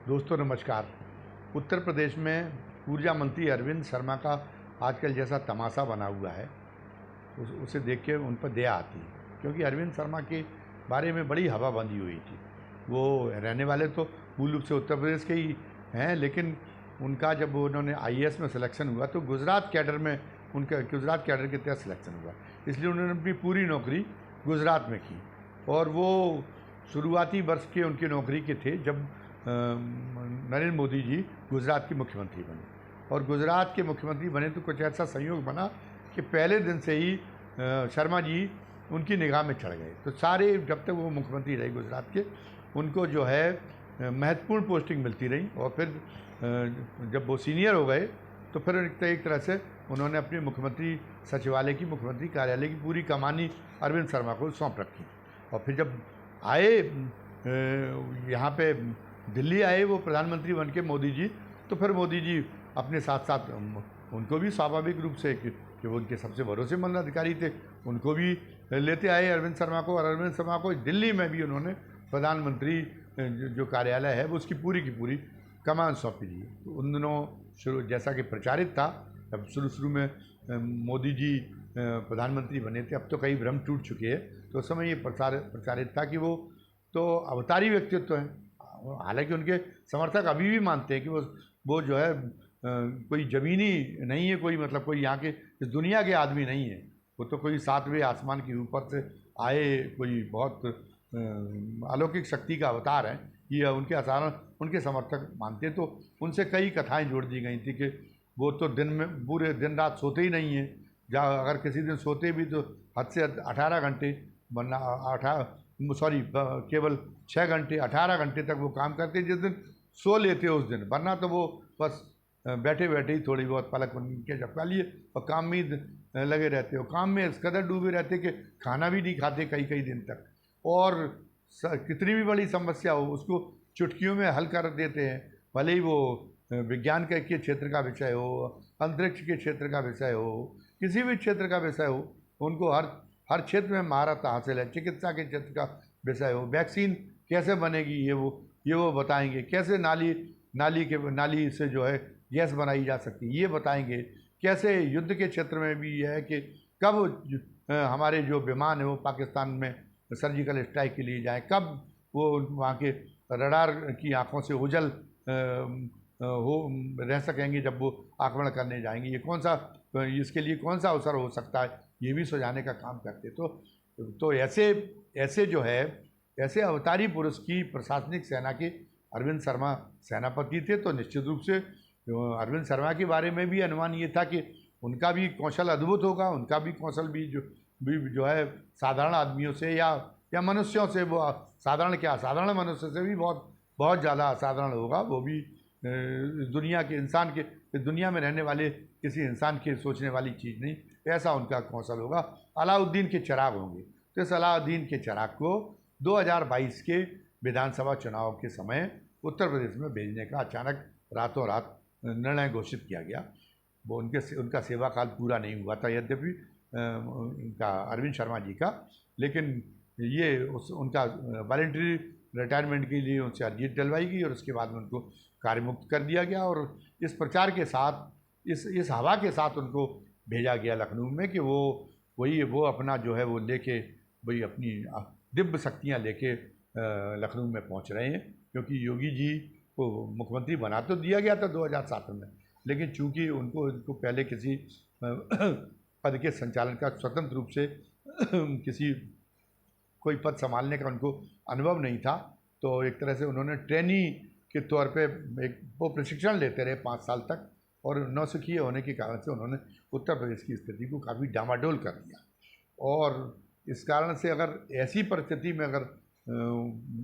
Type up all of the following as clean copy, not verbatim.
दोस्तों नमस्कार। उत्तर प्रदेश में ऊर्जा मंत्री अरविंद शर्मा का आजकल जैसा तमाशा बना हुआ है उसे देख के उन पर दया आती है, क्योंकि अरविंद शर्मा के बारे में बड़ी हवा बंधी हुई थी। वो रहने वाले तो मूल रूप से उत्तर प्रदेश के ही हैं, लेकिन उनका जब उन्होंने आईएएस में सिलेक्शन हुआ तो गुजरात कैडर में उनका गुजरात कैडर के तहत सिलेक्शन हुआ, इसलिए उन्होंने अपनी पूरी नौकरी गुजरात में की। और वो शुरुआती वर्ष के उनकी नौकरी के थे जब नरेंद्र मोदी जी गुजरात के मुख्यमंत्री बने। और गुजरात के मुख्यमंत्री बने तो कुछ ऐसा संयोग बना कि पहले दिन से ही शर्मा जी उनकी निगाह में चढ़ गए। तो सारे जब तक वो मुख्यमंत्री रहे गुजरात के, उनको जो है महत्वपूर्ण पोस्टिंग मिलती रही। और फिर जब वो सीनियर हो गए तो फिर एक तरह से उन्होंने अपने मुख्यमंत्री सचिवालय की, मुख्यमंत्री कार्यालय की पूरी कमानी अरविंद शर्मा को सौंप रखी। और फिर जब आए यहाँ पे दिल्ली आए वो प्रधानमंत्री बन के मोदी जी, तो फिर मोदी जी अपने साथ साथ उनको भी स्वाभाविक रूप से कि वो उनके सबसे भरोसेमंद अधिकारी थे, उनको भी लेते आए अरविंद शर्मा को। और अरविंद शर्मा को दिल्ली में भी उन्होंने प्रधानमंत्री जो कार्यालय है वो उसकी पूरी की पूरी कमान सौंपी दी। तो उन दिनों शुरू जैसा कि प्रचारित था, जब शुरू में मोदी जी प्रधानमंत्री बने थे, अब तो कई भ्रम टूट चुके हैं, तो उस समय ये प्रचारित था कि वो तो अवतारी व्यक्तित्व हैं। हालांकि उनके समर्थक अभी भी मानते हैं कि वो जो है कोई ज़मीनी नहीं है, कोई मतलब कोई यहाँ के इस दुनिया के आदमी नहीं है। वो तो कोई सातवें आसमान के ऊपर से आए कोई बहुत अलौकिक शक्ति का अवतार है, ये उनके समर्थक मानते। तो उनसे कई कथाएं जोड़ दी गई थी कि वो तो दिन में पूरे दिन रात सोते ही नहीं हैं, जहाँ अगर किसी दिन सोते भी तो हद से 18 घंटे, वरना केवल 6 घंटे 18 घंटे तक वो काम करते। जिस दिन सो लेते उस दिन, वरना तो वो बस बैठे बैठे ही थोड़ी बहुत पलक के झपका लिए और काम में ही लगे रहते हो। काम में इस कदर डूबे रहते कि खाना भी नहीं खाते कई कई दिन तक। और कितनी भी बड़ी समस्या हो उसको चुटकियों में हल कर देते हैं, भले ही वो विज्ञान के क्षेत्र का विषय हो, अंतरिक्ष के क्षेत्र का विषय हो, किसी भी क्षेत्र का विषय हो, उनको हर क्षेत्र में महारत हासिल है। चिकित्सा के क्षेत्र का विषय हो, वैक्सीन कैसे बनेगी ये वो बताएंगे, कैसे नाली से जो है गैस बनाई जा सकती है ये बताएंगे, कैसे युद्ध के क्षेत्र में भी यह है कि कब हमारे जो विमान है वो पाकिस्तान में सर्जिकल स्ट्राइक के लिए जाए, कब वो वहाँ के रडार की आंखों से ओझल हो रह सकेंगे जब वो आक्रमण करने जाएंगे, इसके लिए कौन सा अवसर हो सकता है, ये भी सुझाने का काम करते। तो ऐसे जो है ऐसे अवतारी पुरुष की प्रशासनिक सेना के अरविंद शर्मा सेनापति थे। तो निश्चित रूप से अरविंद शर्मा के बारे में भी अनुमान ये था कि उनका भी कौशल अद्भुत होगा, उनका भी कौशल भी जो है साधारण आदमियों से या मनुष्यों से, वो साधारण मनुष्य से भी बहुत ज़्यादा असाधारण होगा। वो भी इस दुनिया में रहने वाले किसी इंसान के सोचने वाली चीज़ नहीं, ऐसा उनका कौशल होगा। अलाउद्दीन के चिराग होंगे। तो इस अलाउद्दीन के चिराग को 2022 के विधानसभा चुनाव के समय उत्तर प्रदेश में भेजने का अचानक रातों रात निर्णय घोषित किया गया। वो उनका सेवा काल पूरा नहीं हुआ था यद्यपि उनका अरविंद शर्मा जी का, लेकिन उनका वॉलंटरी रिटायरमेंट के लिए उनसे अर्जी डलवाई गई और उसके बाद में उनको कार्यमुक्त कर दिया गया। और इस प्रचार के साथ इस हवा के साथ उनको भेजा गया लखनऊ में कि वो अपना जो है वो लेके वही अपनी दिव्य शक्तियाँ लेके लखनऊ में पहुंच रहे हैं। क्योंकि योगी जी को मुख्यमंत्री बना तो दिया गया था 2007 में, लेकिन चूंकि उनको पहले किसी पद के संचालन का स्वतंत्र रूप से कोई पद संभालने का उनको अनुभव नहीं था, तो एक तरह से उन्होंने ट्रेनी के तौर पे वो प्रशिक्षण लेते रहे 5 साल तक। और नौसिखिए होने के कारण से उन्होंने उत्तर प्रदेश की स्थिति को काफ़ी डामाडोल कर दिया। और इस कारण से अगर ऐसी परिस्थिति में अगर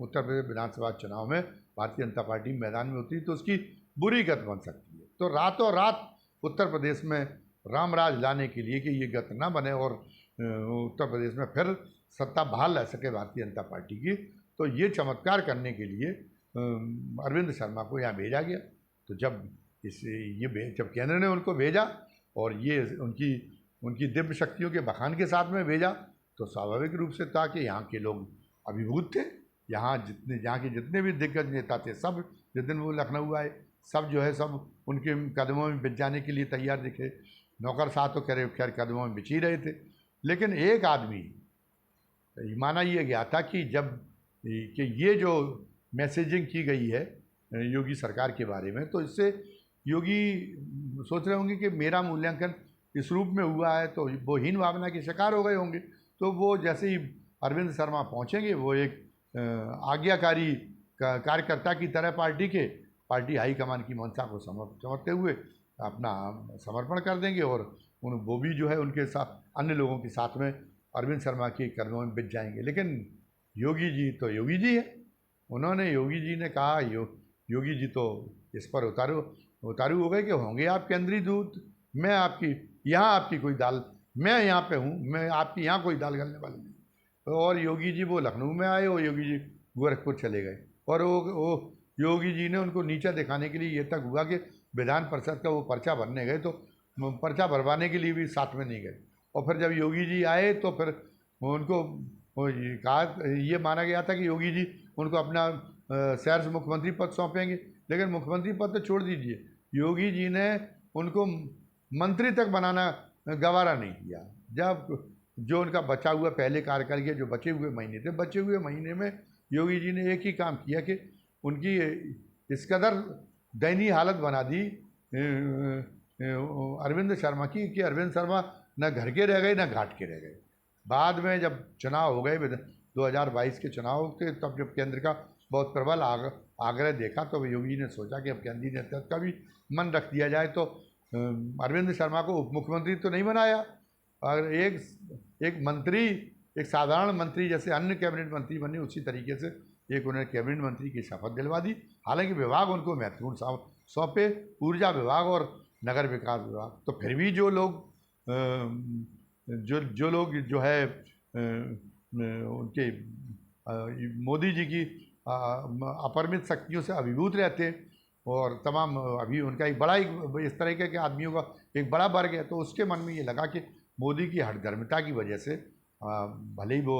उत्तर प्रदेश विधानसभा चुनाव में भारतीय जनता पार्टी मैदान में उतरी तो उसकी बुरी गत बन सकती है। तो रातों रात उत्तर प्रदेश में रामराज लाने के लिए कि ये गत ना बने और उत्तर प्रदेश में फिर सत्ता बहाल रह सके भारतीय जनता पार्टी की, तो ये चमत्कार करने के लिए अरविंद शर्मा को यहाँ भेजा गया। तो जब केंद्र ने उनको भेजा और ये उनकी दिव्य शक्तियों के बखान के साथ में भेजा, तो स्वाभाविक रूप से था कि यहाँ के लोग अभिभूत थे। यहाँ के जितने भी दिग्गज नेता थे सब जिस दिन वो लखनऊ आए सब जो है सब उनके कदमों में बिछ जाने के लिए तैयार दिखे। नौकर साथ तो खैर कदमों में बिछ ही रहे थे, लेकिन एक आदमी माना ये गया था कि ये जो मैसेजिंग की गई है योगी सरकार के बारे में, तो इससे योगी सोच रहे होंगे कि मेरा मूल्यांकन इस रूप में हुआ है, तो वो हीन भावना के शिकार हो गए होंगे। तो वो जैसे ही अरविंद शर्मा पहुंचेंगे वो एक आज्ञाकारी कार्यकर्ता की तरह पार्टी हाईकमान की मंशा को समझते हुए अपना समर्पण कर देंगे और वो भी जो है उनके साथ अन्य लोगों के साथ में अरविंद शर्मा के कदमों में बिछ जाएंगे। लेकिन योगी जी तो योगी जी है, योगी जी ने कहा योगी जी तो इस पर उतारू हो गए कि होंगे आप केंद्रीय दूत, मैं आपकी कोई दाल, मैं यहाँ पे हूँ, मैं आपकी यहाँ कोई दाल गलने वाली नहीं। और योगी जी वो लखनऊ में आए और योगी जी गोरखपुर चले गए और वो योगी जी ने उनको नीचा दिखाने के लिए ये तक हुआ कि विधान परिषद का वो पर्चा भरने गए तो पर्चा भरवाने के लिए भी साथ में नहीं गए। और फिर जब योगी जी आए तो फिर उनको ये माना गया था कि योगी जी उनको अपना शहर से मुख्यमंत्री पद सौंपेंगे, लेकिन मुख्यमंत्री पद तो छोड़ दीजिए, योगी जी ने उनको मंत्री तक बनाना गवारा नहीं किया। जब जो उनका बचा हुआ पहले कार्यकाल के जो बचे हुए महीने में योगी जी ने एक ही काम किया कि उनकी इस कदर दयनीय हालत बना दी अरविंद शर्मा की कि अरविंद शर्मा न घर के रह गए न घाट के रह गए। बाद में जब चुनाव हो गए 2022 के चुनाव के, तब जब केंद्र का बहुत प्रबल आग्रह देखा तो योगी ने सोचा कि अब केंद्रीय नेतृत्व का भी मन रख दिया जाए, तो अरविंद शर्मा को उप मुख्यमंत्री तो नहीं बनाया और एक मंत्री, एक साधारण मंत्री जैसे अन्य कैबिनेट मंत्री बने उसी तरीके से एक उन्हें कैबिनेट मंत्री की शपथ दिलवा दी। हालांकि विभाग उनको महत्वपूर्ण सौंपे, ऊर्जा विभाग और नगर विकास विभाग। तो फिर भी जो लोग जो है उनके मोदी जी की अपरिमित शक्तियों से अभिभूत रहते और तमाम अभी उनका एक बड़ा इस तरीके के आदमियों का एक बड़ा वर्ग है, तो उसके मन में ये लगा कि मोदी की हठधर्मिता की वजह से भले ही वो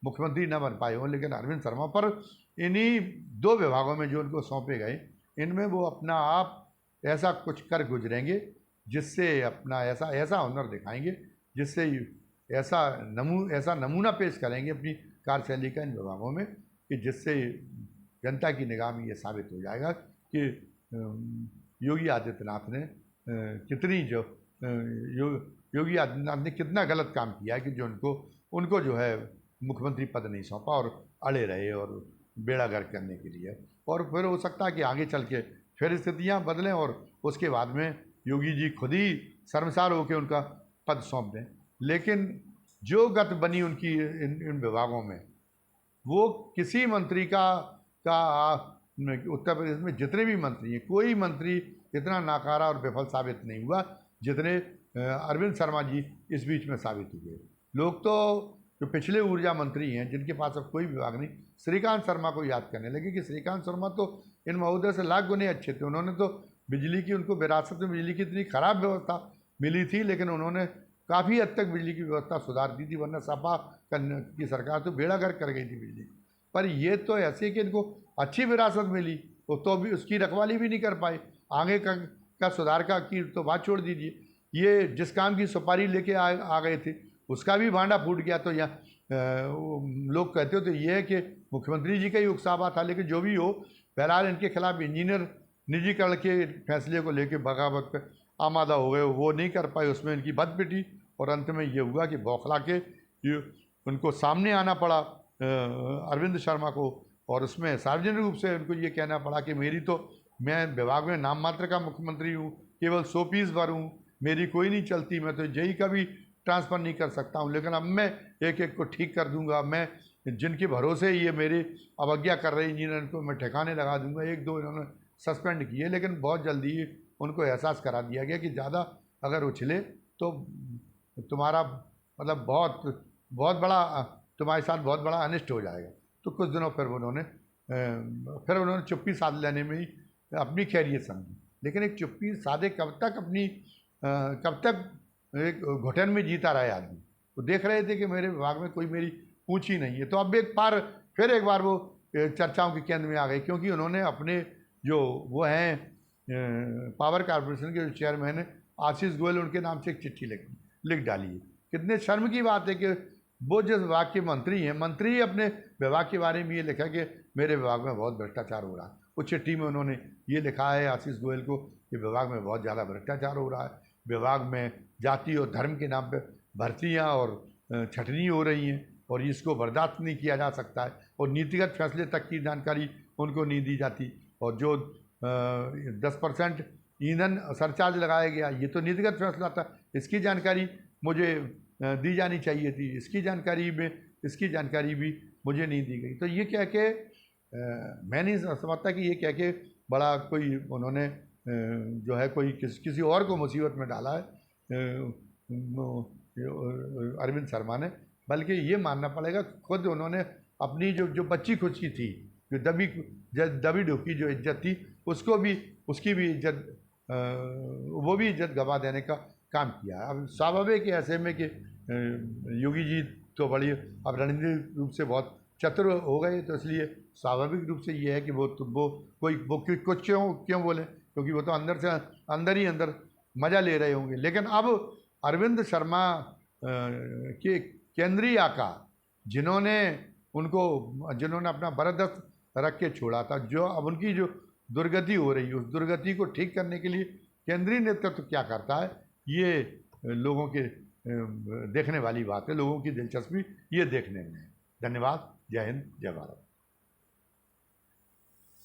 मुख्यमंत्री न बन पाए हों, लेकिन अरविंद शर्मा पर इन्हीं 2 विभागों में जो उनको सौंपे गए इनमें वो अपना आप ऐसा कुछ कर गुजरेंगे जिससे अपना ऐसा हुनर दिखाएंगे जिससे ऐसा नमूना पेश करेंगे अपनी कार्यशैली का इन विभागों में कि जिससे जनता की निगाह में ये साबित हो जाएगा कि योगी आदित्यनाथ ने कितना गलत काम किया है कि जो उनको जो है मुख्यमंत्री पद नहीं सौंपा और अड़े रहे और बेड़ा गर्क करने के लिए। और फिर हो सकता है कि आगे चल के फिर स्थितियाँ बदलें और उसके बाद में योगी जी खुद ही शर्मसार होकर उनका पद सौंप दें। लेकिन जो गत बनी उनकी इन विभागों में, वो किसी मंत्री का उत्तर प्रदेश में जितने भी मंत्री हैं, कोई मंत्री इतना नाकारा और विफल साबित नहीं हुआ जितने अरविंद शर्मा जी इस बीच में साबित हुए। लोग तो जो पिछले ऊर्जा मंत्री हैं जिनके पास अब कोई विभाग नहीं, श्रीकांत शर्मा को याद करने लगे कि श्रीकांत शर्मा तो इन महोदय से लाख गुने अच्छे थे। उन्होंने तो उनको विरासत में बिजली की इतनी खराब व्यवस्था मिली थी, लेकिन उन्होंने काफ़ी हद तक बिजली की व्यवस्था सुधार दी थी, वरना सपा की सरकार तो बेड़ा गर्क कर गई थी बिजली। पर ये तो ऐसे कि इनको अच्छी विरासत मिली तो भी उसकी रखवाली भी नहीं कर पाए, आगे का सुधार की तो बात छोड़ दीजिए। ये जिस काम की सुपारी लेके आ गए थे उसका भी भांडा फूट गया। तो यहाँ लोग कहते हो तो ये है कि मुख्यमंत्री जी का ही उकसावा था, लेकिन जो भी हो बहरहाल इनके खिलाफ इंजीनियर निजीकरण के फैसले को लेकर बगावत पर आमादा हो गए, वो नहीं कर पाए, उसमें इनकी बद पिटी और अंत में ये हुआ कि बौखला के उनको सामने आना पड़ा अरविंद शर्मा को, और उसमें सार्वजनिक रूप से उनको ये कहना पड़ा कि मैं विभाग में नाम मात्र का मुख्यमंत्री हूँ, केवल 100 पीस भर हूँ, मेरी कोई नहीं चलती, मैं तो जेई का भी ट्रांसफ़र नहीं कर सकता हूँ, लेकिन अब मैं एक को ठीक कर दूंगा। मैं जिनके भरोसे ये मेरी अवज्ञा कर रहे इंजीनियर को मैं ठिकाने लगा दूंगा। 1-2 इन्होंने सस्पेंड किए, लेकिन बहुत जल्दी उनको एहसास करा दिया गया कि ज़्यादा अगर उछले तो तुम्हारा मतलब बहुत बड़ा तुम्हारे साथ बहुत बड़ा अनिष्ट हो जाएगा। तो कुछ दिनों फिर उन्होंने चुप्पी साध लेने में ही अपनी खैरियत समझी। लेकिन एक चुप्पी साधे कब तक एक घुटन में जीता रहे आदमी। तो देख रहे थे कि मेरे विभाग में कोई मेरी पूछ ही नहीं है, तो अब एक बार वो चर्चाओं के केंद्र में आ गए, क्योंकि उन्होंने अपने जो वो हैं पावर कॉरपोरेशन के जो चेयरमैन हैं आशीष गोयल, उनके नाम से एक चिट्ठी लिख डाली है। कितने शर्म की बात है कि वो जिस विभाग के मंत्री हैं, मंत्री ही अपने विभाग के बारे में ये लिखा कि मेरे विभाग में बहुत भ्रष्टाचार हो रहा है। उस चिट्ठी में उन्होंने ये लिखा है आशीष गोयल को कि विभाग में बहुत ज़्यादा भ्रष्टाचार हो रहा है, विभाग में जाति और धर्म के नाम पे भर्तियाँ और छटनी हो रही हैं और इसको बर्दाश्त नहीं किया जा सकता है, और नीतिगत फैसले तक की जानकारी उनको नहीं दी जाती। और जो 10% ईंधन सरचार्ज लगाया गया, ये तो नीतिगत फैसला था, इसकी जानकारी मुझे दी जानी चाहिए थी, इसकी जानकारी भी मुझे नहीं दी गई। तो ये कह के मैं नहीं समझता कि ये कह के बड़ा कोई उन्होंने जो है कोई किसी और को मुसीबत में डाला है अरविंद शर्मा ने, बल्कि ये मानना पड़ेगा खुद उन्होंने अपनी जो बच्ची खुशी थी, जो दबी ढुकी जो इज्जत थी, उसकी भी इज्जत वो भी इज्जत गवा देने का काम किया। अब स्वाभाविक है ऐसे में कि योगी जी तो बड़ी अब रणनीतिक रूप से बहुत चतुर हो गए, तो इसलिए स्वाभाविक रूप से ये है कि वो कुछ क्यों बोले, क्योंकि वो तो अंदर ही अंदर मज़ा ले रहे होंगे। लेकिन अब अरविंद शर्मा के केंद्रीय आका जिन्होंने अपना बरदस्त रख के छोड़ा था, जो अब उनकी जो दुर्गति हो रही है, उस दुर्गति को ठीक करने के लिए केंद्रीय नेतृत्व क्या करता है, ये लोगों के देखने वाली बात है, लोगों की दिलचस्पी ये देखने में है। धन्यवाद। जय हिंद, जय भारत।